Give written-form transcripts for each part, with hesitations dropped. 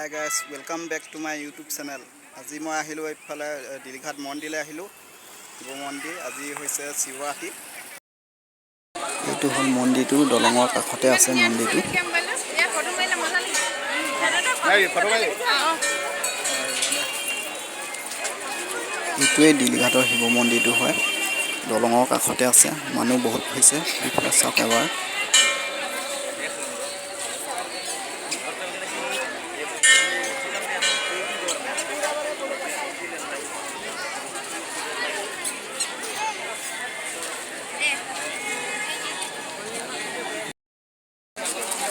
Hi guys, welcome back to my YouTube channel. আজি মই আহিলো এইফালে দিলঘাট মন্দিৰলৈ আহিলো। শিৱ মন্দিৰ আজি হৈছে শিৱৰাত্ৰি। এইটো হ'ল মন্দিৰটো দলঙৰ কাষতে আছে মন্দিৰটো। এইটোৱে দিলঘাটৰ শিৱ মন্দিৰটো হয়। দলঙৰ কাষতে আছে। মানুহ বহুত হৈছে। এইফালে চাওক এবাৰ।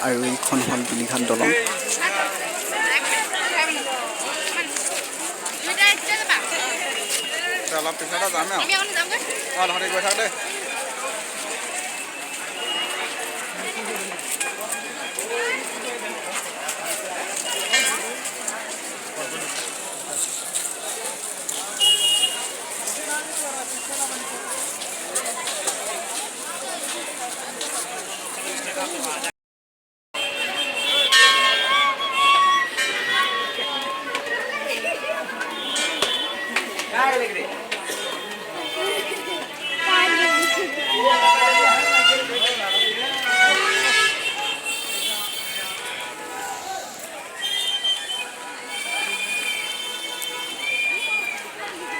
আৰু এইখন হ'ল দিলঘাট দলং। অলপ পিছতে যাম তহঁতি গৈ থাক দেই।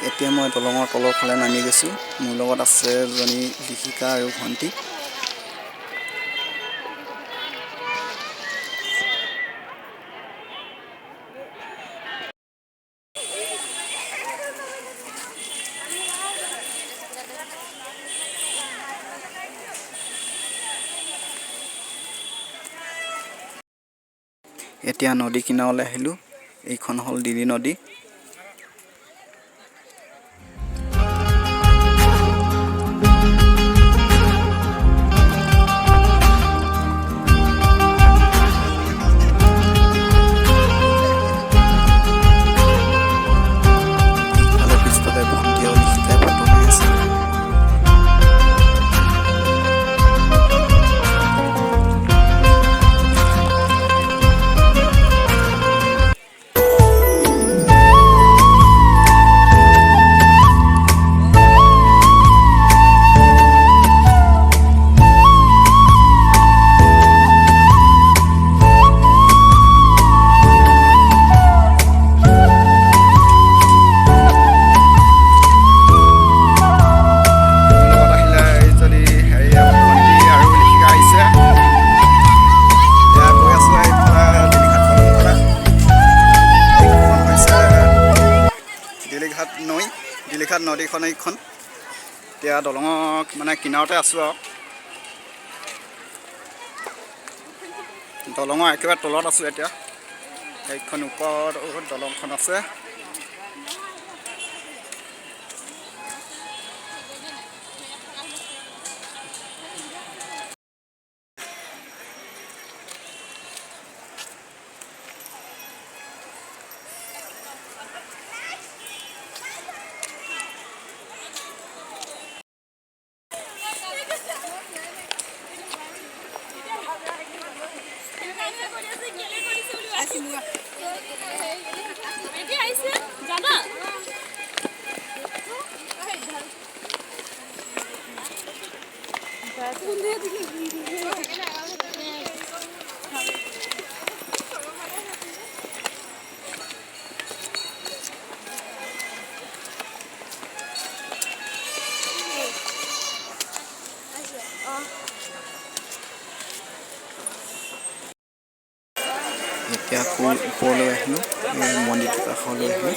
এতিয়া মই দলঙৰ তলৰ ফালে নামি গৈছোঁ। মোৰ লগত আছে এজনী লিখিকা আৰু ভণ্টি। এতিয়া নদী কিনাৰলৈ আহিলোঁ। এইখন হ'ল দিলি নদী। দিলঘাট নদীখন এইখন। এতিয়া দলঙৰ মানে কিনাৰতে আছোঁ আৰু দলঙৰ একেবাৰে তলত আছোঁ এতিয়া। এইখন ওপৰত দলংখন আছে। এতিয়া আকৌ ওপৰলৈ আহিলোঁ। মন্দিৰটোৰ কাষলৈ আহিলোঁ।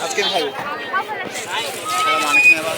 আইসক্ৰিম খাবি মানুষখিনি এবাৰ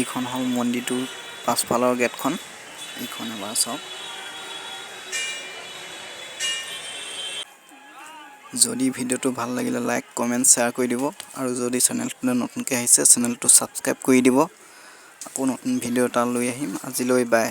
এইখন হল মন্দিৰটোৰ পাছফালৰ গেটখন এইখন এবাৰ চাওক যদি ভিডিওটো ভাল লাগিলে লাইক কমেন্ট শেয়াৰ কৰি দিব আৰু যদি চেনেলটো নতুনকৈ আহিছে চেনেলটো সাবস্ক্ৰাইব কৰি দিব আকৌ নতুন ভিডিও এটা লৈ আহিম আজিলৈ বাই